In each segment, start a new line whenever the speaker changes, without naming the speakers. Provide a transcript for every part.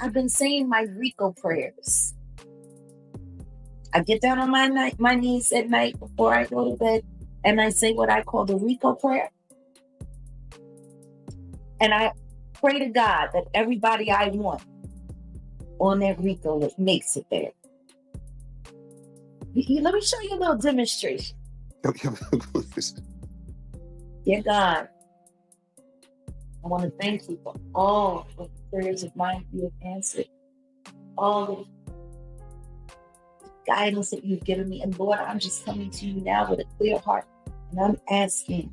I've been saying my Rico prayers. I get down on my knees at night before I go to bed, and I say what I call the Rico prayer. And I pray to God that everybody I want on that Rico that makes it there. Let me show you a little demonstration. Dear God, I want to thank you for all of the prayers of mine you have answered, all of the guidance that you've given me. And Lord, I'm just coming to you now with a clear heart, and I'm asking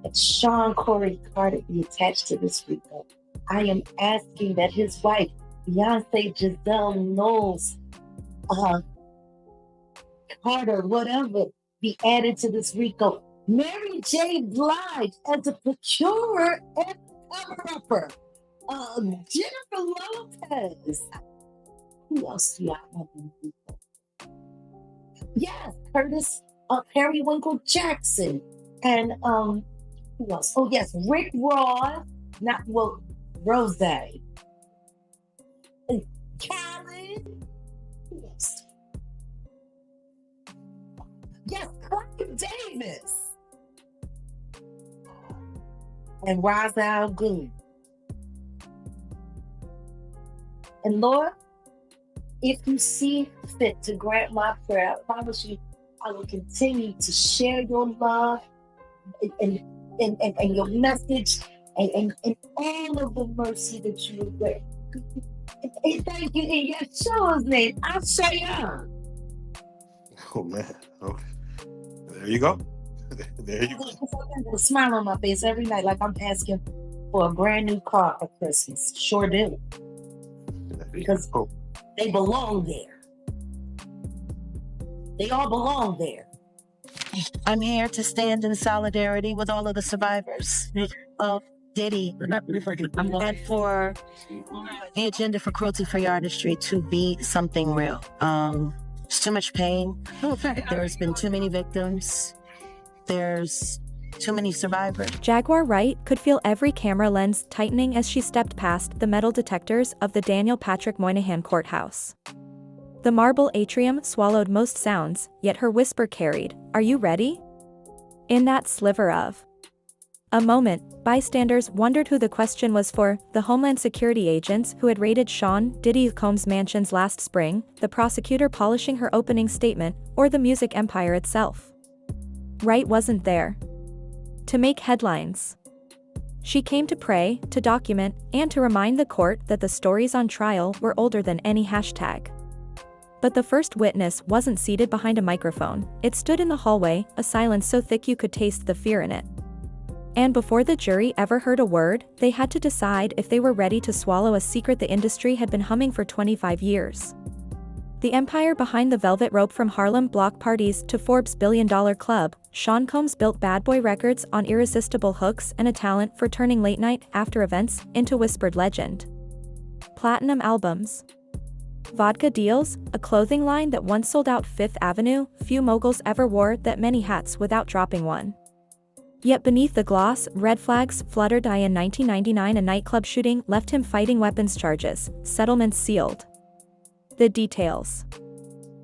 that Sean Corey Carter be attached to this Rico. I am asking that his wife, Beyonce Giselle Knowles, Carter, whatever, be added to this Rico. Mary J. Blige as a procurer and cover-upper. Jennifer Lopez. Who else do I have in Rico? Yes, Periwinkle Jackson. And who else? Oh yes, Rick Ross. Rose. And Khaled. Who else? Yes, Clive Davis. And Ra's al Ghul. And Lord, if you see fit to grant my prayer, I promise you, I will continue to share your love and your message and all of the mercy that you have given. And thank you in Yeshua's name. I say
Oh man. Okay. There you go. There you go.
A smile on my face every night, like I'm asking for a brand new car for Christmas. Sure do. Because they belong there. They all belong there.
I'm here to stand in solidarity with all of the survivors of Diddy and for the agenda for cruelty-free artistry to be something real. There's too much pain. There's been too many victims. There's too many survivors.
Jaguar Wright could feel every camera lens tightening as she stepped past the metal detectors of the Daniel Patrick Moynihan courthouse. The marble atrium swallowed most sounds, yet her whisper carried, "Are you ready?" In that sliver of a moment, bystanders wondered who the question was for: the Homeland Security agents who had raided Sean Diddy Combs' mansions last spring, the prosecutor polishing her opening statement, or the music empire itself. Wright wasn't there to make headlines. She came to pray, to document, and to remind the court that the stories on trial were older than any hashtag. But the first witness wasn't seated behind a microphone, it stood in the hallway, a silence so thick you could taste the fear in it. And before the jury ever heard a word, they had to decide if they were ready to swallow a secret the industry had been humming for 25 years. The empire behind the velvet rope, from Harlem block parties to Forbes' billion-dollar club, Sean Combs built Bad Boy Records on irresistible hooks and a talent for turning late-night after events into whispered legend. Platinum albums, vodka deals, a clothing line that once sold out Fifth Avenue, few moguls ever wore that many hats without dropping one. Yet beneath the gloss, red flags fluttered. In 1999 a nightclub shooting left him fighting weapons charges, settlements sealed. The details.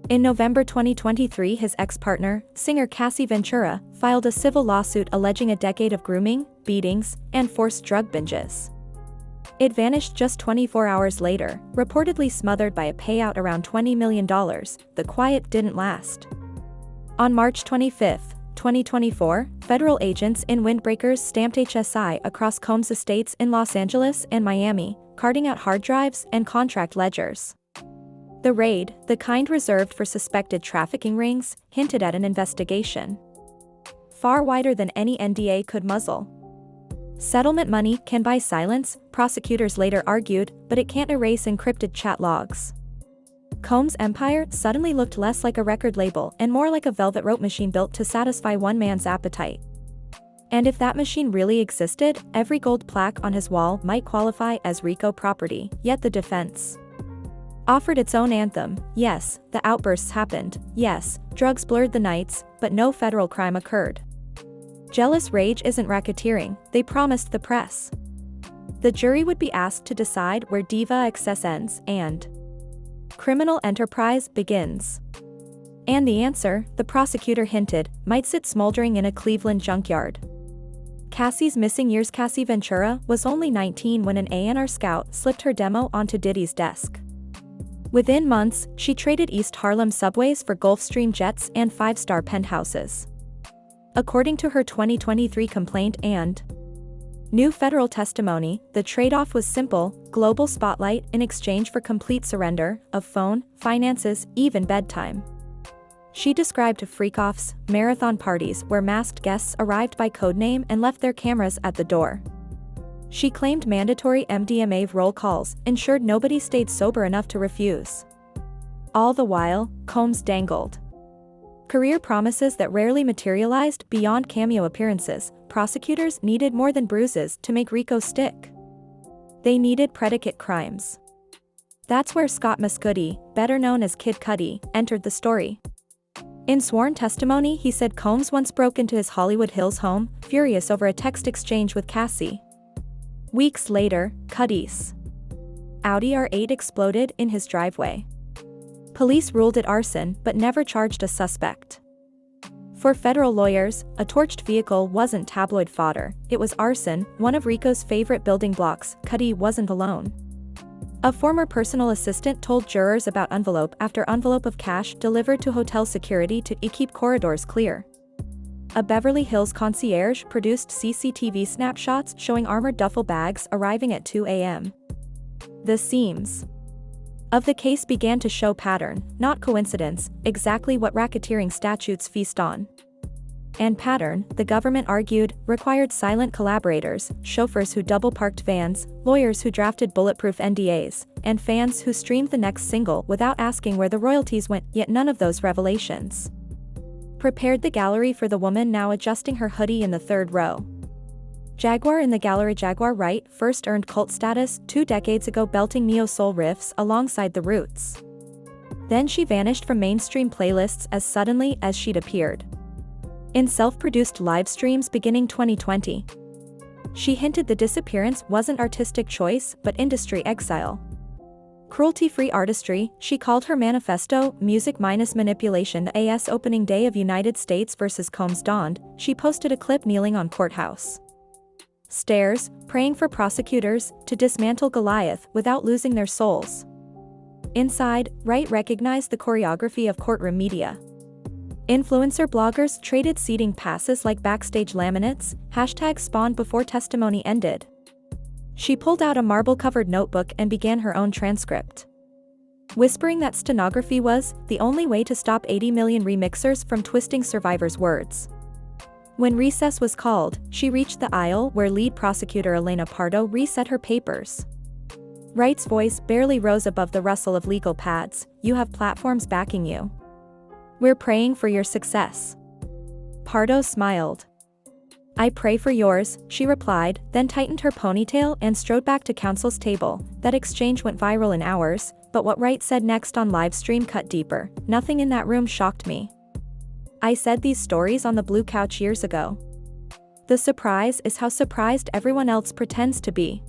In November 2023 his ex-partner, singer Cassie Ventura, filed a civil lawsuit alleging a decade of grooming, beatings, and forced drug binges. It vanished just 24 hours later, reportedly smothered by a payout around $20 million. The quiet didn't last. On March 25, 2024, federal agents in windbreakers stamped HSI across Combs' estates in Los Angeles and Miami, carting out hard drives and contract ledgers. The raid, the kind reserved for suspected trafficking rings, hinted at an investigation far wider than any NDA could muzzle. Settlement money can buy silence, prosecutors later argued, but it can't erase encrypted chat logs. Combs' empire suddenly looked less like a record label and more like a velvet rope machine built to satisfy one man's appetite. And if that machine really existed, every gold plaque on his wall might qualify as RICO property, yet the defense offered its own anthem. Yes, the outbursts happened, yes, drugs blurred the nights, but no federal crime occurred. Jealous rage isn't racketeering, they promised the press. The jury would be asked to decide where diva excess ends and criminal enterprise begins. And the answer, the prosecutor hinted, might sit smoldering in a Cleveland junkyard. Cassie's missing years. Cassie Ventura was only 19 when an A&R scout slipped her demo onto Diddy's desk. Within months, she traded East Harlem subways for Gulfstream jets and five-star penthouses. According to her 2023 complaint and new federal testimony, the trade-off was simple: global spotlight in exchange for complete surrender of phone, finances, even bedtime. She described freak-offs, marathon parties where masked guests arrived by codename and left their cameras at the door. She claimed mandatory MDMA roll calls ensured nobody stayed sober enough to refuse. All the while, Combs dangled career promises that rarely materialized beyond cameo appearances. Prosecutors needed more than bruises to make RICO stick. They needed predicate crimes. That's where Scott Mescudi, better known as Kid Cudi, entered the story. In sworn testimony, he said Combs once broke into his Hollywood Hills home, furious over a text exchange with Cassie. Weeks later, Cudi's Audi R8 exploded in his driveway. Police ruled it arson but never charged a suspect. For federal lawyers, a torched vehicle wasn't tabloid fodder, it was arson, one of RICO's favorite building blocks. Cudi wasn't alone. A former personal assistant told jurors about envelope after envelope of cash delivered to hotel security to keep corridors clear. A Beverly Hills concierge produced CCTV snapshots showing armored duffel bags arriving at 2 a.m. The seams of the case began to show pattern, not coincidence, exactly what racketeering statutes feast on. And pattern, the government argued, required silent collaborators, chauffeurs who double-parked vans, lawyers who drafted bulletproof NDAs, and fans who streamed the next single without asking where the royalties went. Yet none of those revelations prepared the gallery for the woman now adjusting her hoodie in the third row. Jaguar in the gallery. Jaguar Wright first earned cult status 2 decades ago belting neo-soul riffs alongside the Roots. Then she vanished from mainstream playlists as suddenly as she'd appeared in self-produced live streams beginning 2020. She hinted the disappearance wasn't artistic choice but industry exile. Cruelty-free artistry, she called her manifesto, music minus manipulation. The AS opening day of United States vs. Combs dawned, she posted a clip kneeling on courthouse stairs, praying for prosecutors to dismantle Goliath without losing their souls. Inside, Wright recognized the choreography of courtroom media. Influencer bloggers traded seating passes like backstage laminates, hashtag spawned before testimony ended. She pulled out a marble-covered notebook and began her own transcript, whispering that stenography was the only way to stop 80 million remixers from twisting survivors' words. When recess was called, she reached the aisle where lead prosecutor Elena Pardo reset her papers. Wright's voice barely rose above the rustle of legal pads. "You have platforms backing you. We're praying for your success." Pardo smiled. "I pray for yours," she replied, then tightened her ponytail and strode back to counsel's table. That exchange went viral in hours, but what Wright said next on livestream cut deeper. "Nothing in that room shocked me. I said these stories on the blue couch years ago. The surprise is how surprised everyone else pretends to be."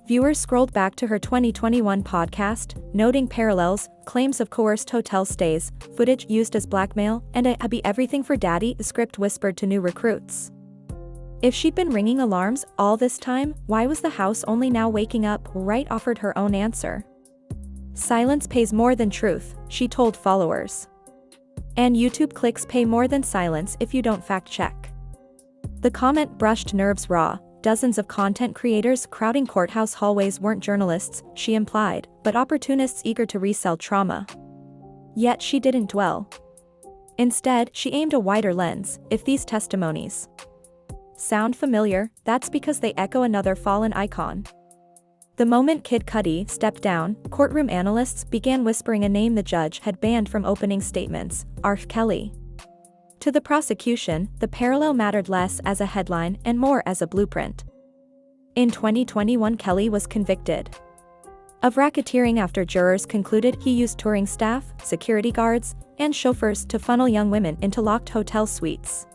Viewers scrolled back to her 2021 podcast, noting parallels, claims of coerced hotel stays, footage used as blackmail, and a "be everything for daddy" script whispered to new recruits. If she'd been ringing alarms all this time, why was the house only now waking up? Wright offered her own answer. "Silence pays more than truth," she told followers. "And YouTube clicks pay more than silence if you don't fact-check." The comment brushed nerves raw. Dozens of content creators crowding courthouse hallways weren't journalists, she implied, but opportunists eager to resell trauma. Yet she didn't dwell. Instead, she aimed a wider lens. If these testimonies sound familiar, that's because they echo another fallen icon. The moment Kid Cudi stepped down, courtroom analysts began whispering a name the judge had banned from opening statements: R. Kelly. To the prosecution, the parallel mattered less as a headline and more as a blueprint. In 2021, Kelly was convicted of racketeering after jurors concluded he used touring staff, security guards, and chauffeurs to funnel young women into locked hotel suites.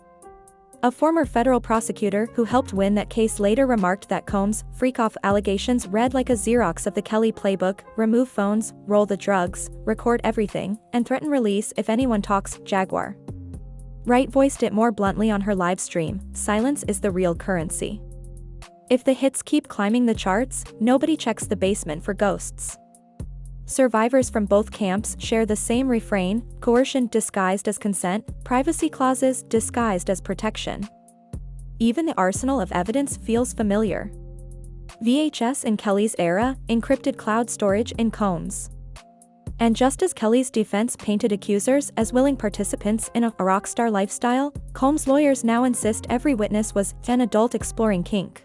A former federal prosecutor who helped win that case later remarked that Combs' freak-off allegations read like a Xerox of the Kelly playbook: remove phones, roll the drugs, record everything, and threaten release if anyone talks. Jaguar Wright voiced it more bluntly on her live stream: silence is the real currency. If the hits keep climbing the charts, nobody checks the basement for ghosts. Survivors from both camps share the same refrain: coercion disguised as consent, privacy clauses disguised as protection. Even the arsenal of evidence feels familiar. VHS in Kelly's era, encrypted cloud storage in Combs'. And just as Kelly's defense painted accusers as willing participants in a rockstar lifestyle, Combs' lawyers now insist every witness was an adult exploring kink.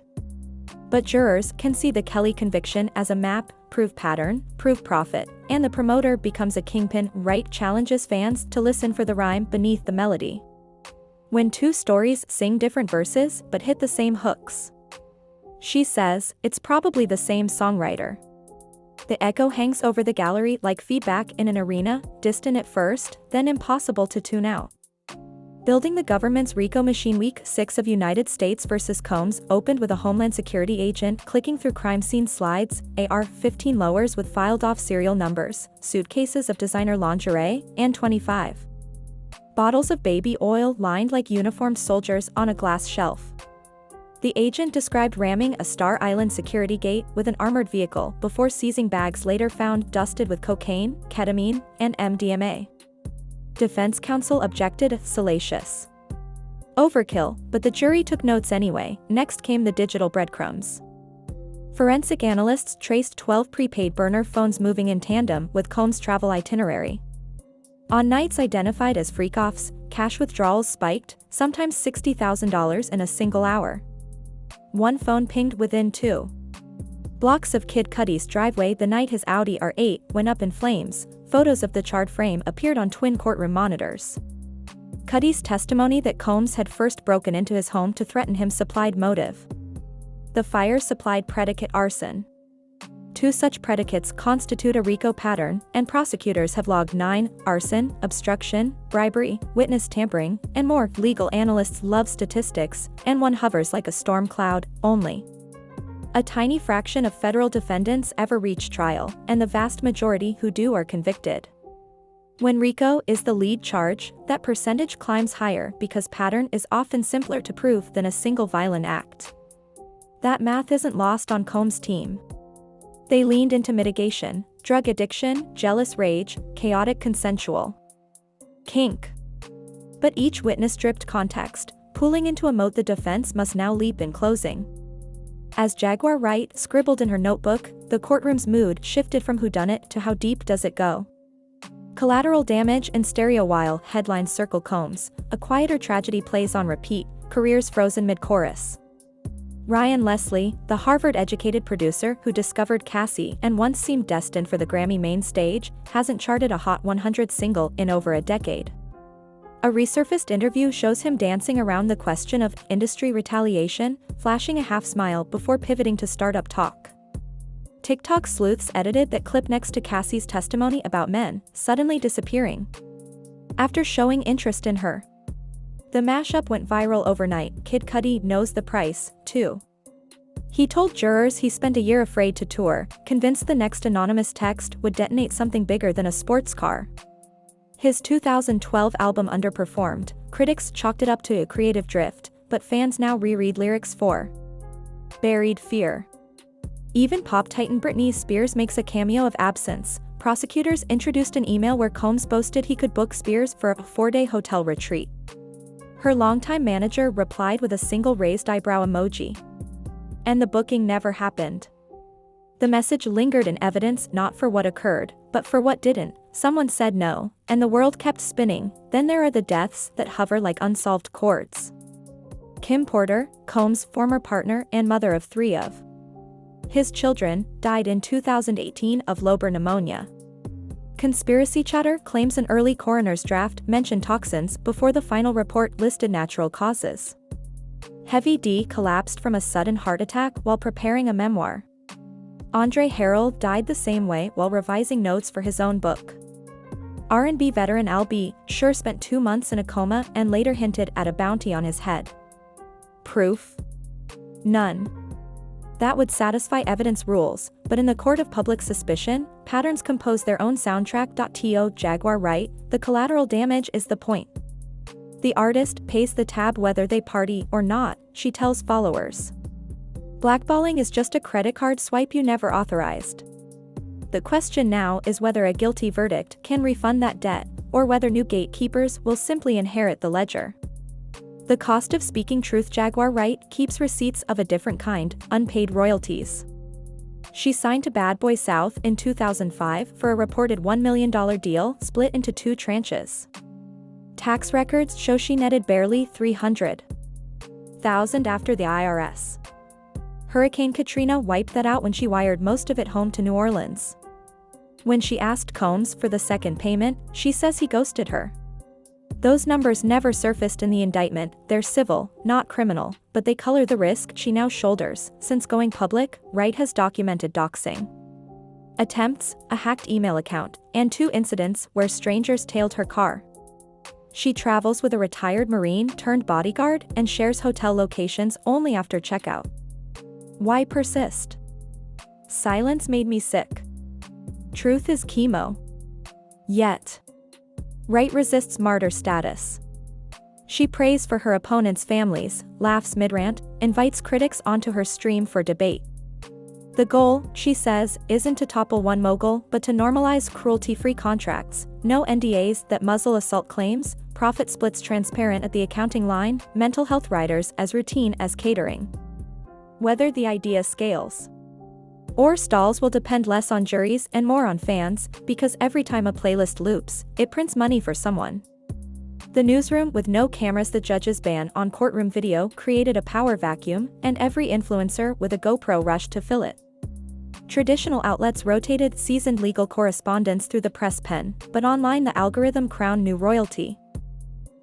But jurors can see the Kelly conviction as a map: prove pattern, prove profit, and the promoter becomes a kingpin. Wright challenges fans to listen for the rhyme beneath the melody. When two stories sing different verses but hit the same hooks, she says, it's probably the same songwriter. The echo hangs over the gallery like feedback in an arena, distant at first, then impossible to tune out. Building the government's RICO machine. Week 6 of United States vs. Combs opened with a Homeland Security agent clicking through crime scene slides, AR-15 lowers with filed-off serial numbers, suitcases of designer lingerie, and 25 bottles of baby oil lined like uniformed soldiers on a glass shelf. The agent described ramming a Star Island security gate with an armored vehicle before seizing bags later found dusted with cocaine, ketamine, and MDMA. Defense counsel objected: salacious overkill, but the jury took notes anyway. Next came the digital breadcrumbs. Forensic analysts traced 12 prepaid burner phones moving in tandem with Combs' travel itinerary. On nights identified as freak-offs, cash withdrawals spiked, sometimes $60,000 in a single hour. One phone pinged within 2 blocks of Kid Cudi's driveway the night his Audi R8 went up in flames. Photos of the charred frame appeared on twin courtroom monitors. Cudi's testimony that Combs had first broken into his home to threaten him supplied motive. The fire supplied predicate: arson. 2 such predicates constitute a RICO pattern, and prosecutors have logged 9: arson, obstruction, bribery, witness tampering, and more. Legal analysts love statistics, and one hovers like a storm cloud: only a tiny fraction of federal defendants ever reach trial, and the vast majority who do are convicted. When RICO is the lead charge, that percentage climbs higher because pattern is often simpler to prove than a single violent act. That math isn't lost on Combs' team. They leaned into mitigation: drug addiction, jealous rage, chaotic consensual kink. But each witness dripped context, pooling into a moat the defense must now leap in closing. As Jaguar Wright scribbled in her notebook, the courtroom's mood shifted from whodunit to how deep does it go. Collateral damage and stereo while headlines circle Combs, a quieter tragedy plays on repeat, careers frozen mid-chorus. Ryan Leslie, the Harvard-educated producer who discovered Cassie and once seemed destined for the Grammy main stage, hasn't charted a Hot 100 single in over a decade. A resurfaced interview shows him dancing around the question of industry retaliation, flashing a half smile before pivoting to startup talk. TikTok sleuths edited that clip next to Cassie's testimony about men suddenly disappearing after showing interest in her. The mashup went viral overnight. Kid Cudi knows the price, too. He told jurors he spent a year afraid to tour, convinced the next anonymous text would detonate something bigger than a sports car. His 2012 album underperformed, critics chalked it up to a creative drift, but fans now reread lyrics for buried fear. Even pop titan Britney Spears makes a cameo of absence. Prosecutors introduced an email where Combs boasted he could book Spears for a 4-day hotel retreat. Her longtime manager replied with a single raised eyebrow emoji. And the booking never happened. The message lingered in evidence not for what occurred, but for what didn't. Someone said no, and the world kept spinning. Then there are the deaths that hover like unsolved chords. Kim Porter, Combs' former partner and mother of 3 of his children, died in 2018 of lobar pneumonia. Conspiracy chatter claims an early coroner's draft mentioned toxins before the final report listed natural causes. Heavy D collapsed from a sudden heart attack while preparing a memoir. Andre Harrell died the same way while revising notes for his own book. R&B veteran Al B. Sure spent 2 months in a coma and later hinted at a bounty on his head. Proof? None. That would satisfy evidence rules, but in the court of public suspicion, patterns compose their own soundtrack. To Jaguar Wright, the collateral damage is the point. The artist pays the tab whether they party or not, she tells followers. Blackballing is just a credit card swipe you never authorized. The question now is whether a guilty verdict can refund that debt, or whether new gatekeepers will simply inherit the ledger. The cost of speaking truth. Jaguar Wright keeps receipts of a different kind, unpaid royalties. She signed to Bad Boy South in 2005 for a reported $1 million deal split into 2 tranches. Tax records show she netted barely $300,000 after the IRS. Hurricane Katrina wiped that out when she wired most of it home to New Orleans. When she asked Combs for the second payment, she says he ghosted her. Those numbers never surfaced in the indictment. They're civil, not criminal, but they color the risk she now shoulders. Since going public, Wright has documented doxing attempts, a hacked email account, and 2 incidents where strangers tailed her car. She travels with a retired Marine turned bodyguard and shares hotel locations only after checkout. Why persist? Silence made me sick. Truth is chemo. Yet. Wright resists martyr status. She prays for her opponents' families, laughs mid-rant, invites critics onto her stream for debate. The goal, she says, isn't to topple one mogul but to normalize cruelty-free contracts, no NDAs that muzzle assault claims, profit splits transparent at the accounting line, mental health riders as routine as catering. Whether the idea scales or stalls will depend less on juries and more on fans, because every time a playlist loops, it prints money for someone. The newsroom with no cameras. The judge's ban on courtroom video created a power vacuum, and every influencer with a GoPro rushed to fill it. Traditional outlets rotated seasoned legal correspondents through the press pen, but online the algorithm crowned new royalty.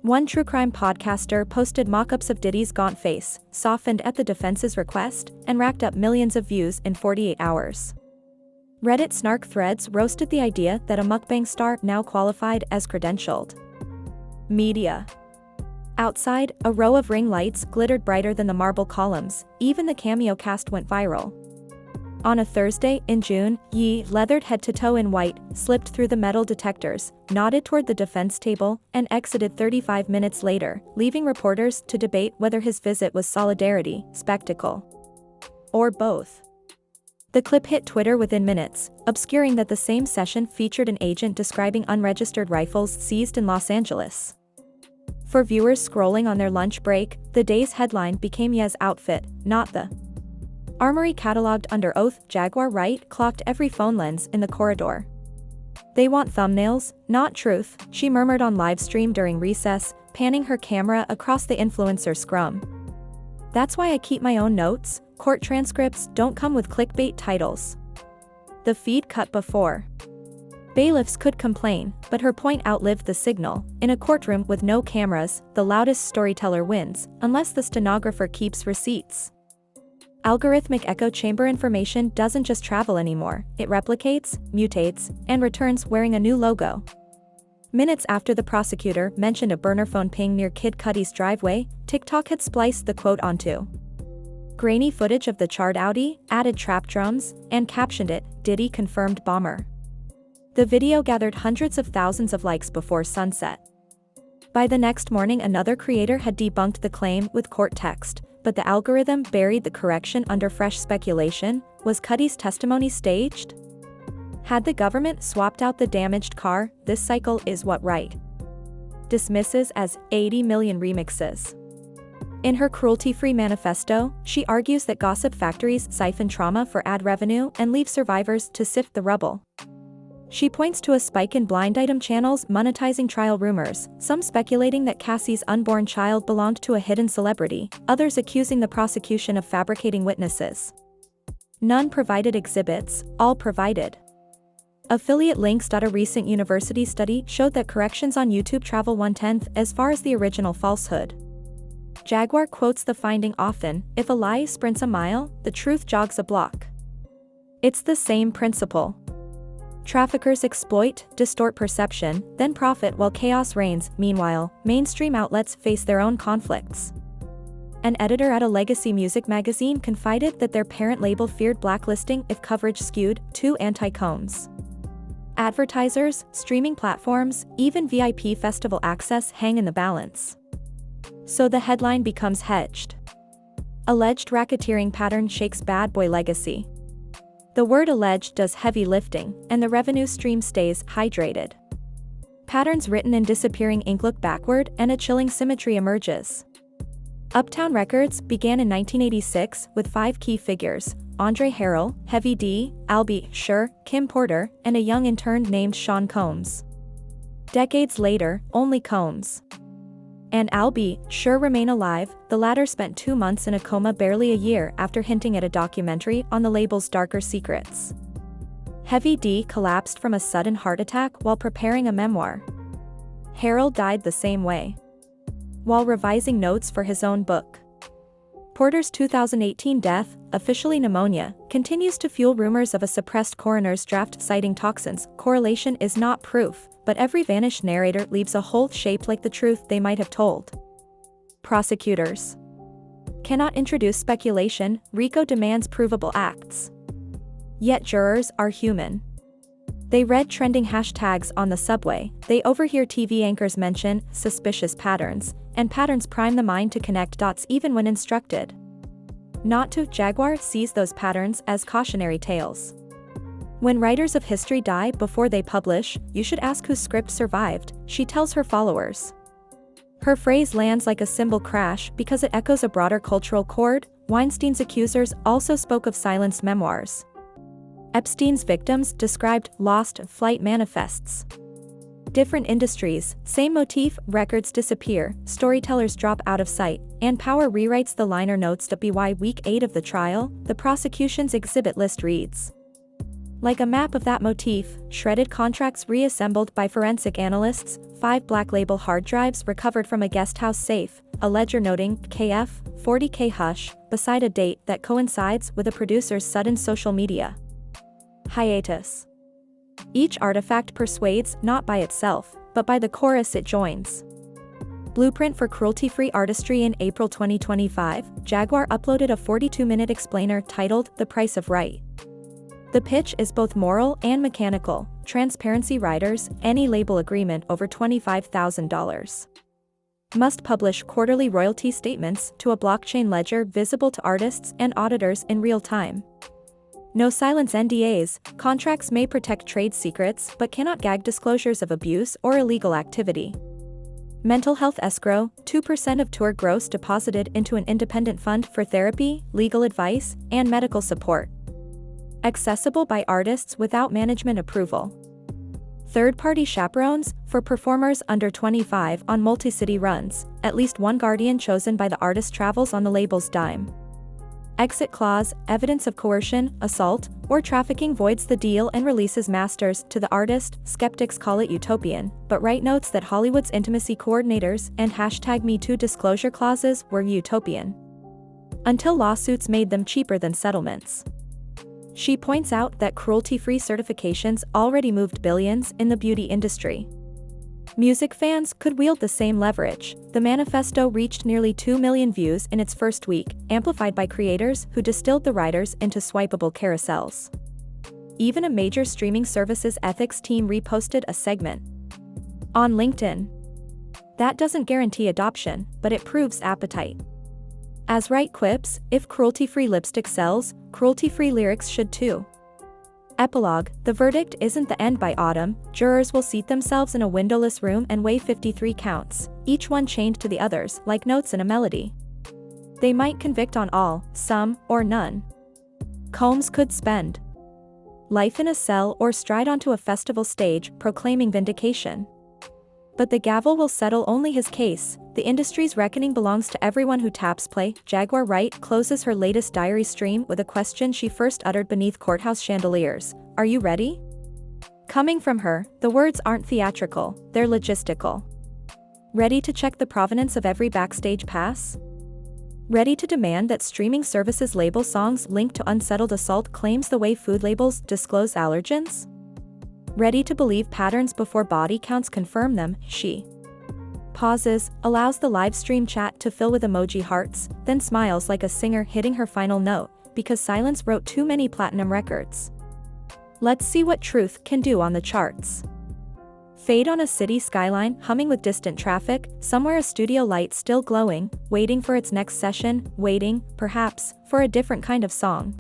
One true crime podcaster posted mock-ups of Diddy's gaunt face, softened at the defense's request, and racked up millions of views in 48 hours. Reddit snark threads roasted the idea that a mukbang star now qualified as credentialed. Media. Outside, a row of ring lights glittered brighter than the marble columns. Even the cameo cast went viral. On a Thursday in June, Ye, leathered head to toe in white, slipped through the metal detectors, nodded toward the defense table, and exited 35 minutes later, leaving reporters to debate whether his visit was solidarity, spectacle, or both. The clip hit Twitter within minutes, obscuring that the same session featured an agent describing unregistered rifles seized in Los Angeles. For viewers scrolling on their lunch break, the day's headline became Ye's outfit, not the armory cataloged under oath. Jaguar Wright clocked every phone lens in the corridor. They want thumbnails, not truth, she murmured on livestream during recess, panning her camera across the influencer scrum. That's why I keep my own notes. Court transcripts don't come with clickbait titles. The feed cut before. Bailiffs could complain, but her point outlived the signal. In a courtroom with no cameras, the loudest storyteller wins, unless the stenographer keeps receipts. Algorithmic echo chamber information doesn't just travel anymore, it replicates, mutates, and returns wearing a new logo. Minutes after the prosecutor mentioned a burner phone ping near Kid Cudi's driveway, TikTok had spliced the quote onto grainy footage of the charred Audi, added trap drums, and captioned it, "Diddy confirmed bomber." The video gathered hundreds of thousands of likes before sunset. By the next morning, another creator had debunked the claim with court text, but the algorithm buried the correction under fresh speculation. Was Cudi's testimony staged? Had the government swapped out the damaged car? This cycle is what Wright dismisses as 80 million remixes. In her cruelty-free manifesto, she argues that gossip factories siphon trauma for ad revenue and leave survivors to sift the rubble. She points to a spike in blind item channels monetizing trial rumors, some speculating that Cassie's unborn child belonged to a hidden celebrity, others accusing the prosecution of fabricating witnesses. None provided exhibits, all provided affiliate links. A recent university study showed that corrections on YouTube travel 1/10 as far as the original falsehood. Jaguar quotes the finding often: if a lie sprints a mile, the truth jogs a block. It's the same principle. Traffickers exploit, distort perception, then profit while chaos reigns. Meanwhile, mainstream outlets face their own conflicts. An editor at a legacy music magazine confided that their parent label feared blacklisting if coverage skewed too anti-Combs. Advertisers, streaming platforms, even VIP festival access hang in the balance. So the headline becomes hedged. Alleged racketeering pattern shakes bad boy legacy. The word alleged does heavy lifting, and the revenue stream stays hydrated. Patterns written in disappearing ink look backward, and a chilling symmetry emerges. Uptown Records began in 1986 with 5 key figures: Andre Harrell, Heavy D, Albie, Sure, Kim Porter, and a young intern named Sean Combs. Decades later, only Combs and Albie, Sure remain alive. The latter spent 2 months in a coma barely a year after hinting at a documentary on the label's darker secrets. Heavy D collapsed from a sudden heart attack while preparing a memoir. Harrell died the same way, while revising notes for his own book. Porter's 2018 death, officially pneumonia, continues to fuel rumors of a suppressed coroner's draft citing toxins. Correlation is not proof, but every vanished narrator leaves a hole shaped like the truth they might have told. Prosecutors cannot introduce speculation. RICO demands provable acts. Yet jurors are human. They read trending hashtags on the subway, they overhear TV anchors mention suspicious patterns, and patterns prime the mind to connect dots even when instructed not to. Jaguar sees those patterns as cautionary tales. When writers of history die before they publish, you should ask whose script survived, she tells her followers. Her phrase lands like a cymbal crash because it echoes a broader cultural chord. Weinstein's accusers also spoke of silenced memoirs. Epstein's victims described lost flight manifests. Different industries, same motif, records disappear, storytellers drop out of sight, and power rewrites the liner notes. By week 8 of the trial, the prosecution's exhibit list reads like a map of that motif: shredded contracts reassembled by forensic analysts, 5 black label hard drives recovered from a guesthouse safe, a ledger noting KF 40K hush beside a date that coincides with a producer's sudden social media hiatus. Each artifact persuades not by itself, but by the chorus it joins. Blueprint for cruelty-free artistry. In April 2025, Jaguar uploaded a 42-minute explainer titled The Price of Right. The pitch is both moral and mechanical. Transparency: writers, any label agreement over $25,000 must publish quarterly royalty statements to a blockchain ledger visible to artists and auditors in real time. No silence NDAs. Contracts may protect trade secrets but cannot gag disclosures of abuse or illegal activity. Mental health escrow: 2% of tour gross deposited into an independent fund for therapy, legal advice, and medical support. Accessible by artists without management approval. Third-party chaperones for performers under 25 on multi-city runs. At least one guardian chosen by the artist travels on the label's dime. Exit clause: evidence of coercion, assault, or trafficking voids the deal and releases masters to the artist. Skeptics call it utopian, but Wright notes that Hollywood's intimacy coordinators and #MeToo disclosure clauses were utopian until lawsuits made them cheaper than settlements. She points out that cruelty-free certifications already moved billions in the beauty industry. Music fans could wield the same leverage. The manifesto reached nearly 2 million views in its first week, amplified by creators who distilled the writers into swipeable carousels. Even a major streaming services ethics team reposted a segment on LinkedIn. That doesn't guarantee adoption, but it proves appetite. As Wright quips, if cruelty-free lipstick sells, cruelty-free lyrics should too. Epilogue: the verdict isn't the end. By autumn, jurors will seat themselves in a windowless room and weigh 53 counts, each one chained to the others like notes in a melody. They might convict on all, some, or none. Combs could spend life in a cell or stride onto a festival stage proclaiming vindication. But the gavel will settle only his case. The industry's reckoning belongs to everyone who taps play. Jaguar Wright closes her latest diary stream with a question she first uttered beneath courthouse chandeliers: "Are you ready?" Coming from her, the words aren't theatrical, they're logistical. Ready to check the provenance of every backstage pass? Ready to demand that streaming services label songs linked to unsettled assault claims the way food labels disclose allergens? Ready to believe patterns before body counts confirm them. She Pauses, allows the live stream chat to fill with emoji hearts, then smiles like a singer hitting her final note, because silence wrote too many platinum records. Let's see what Truth can do on the charts. Fade on a city skyline, humming with distant traffic, somewhere a studio light still glowing, waiting for its next session, waiting, perhaps, for a different kind of song.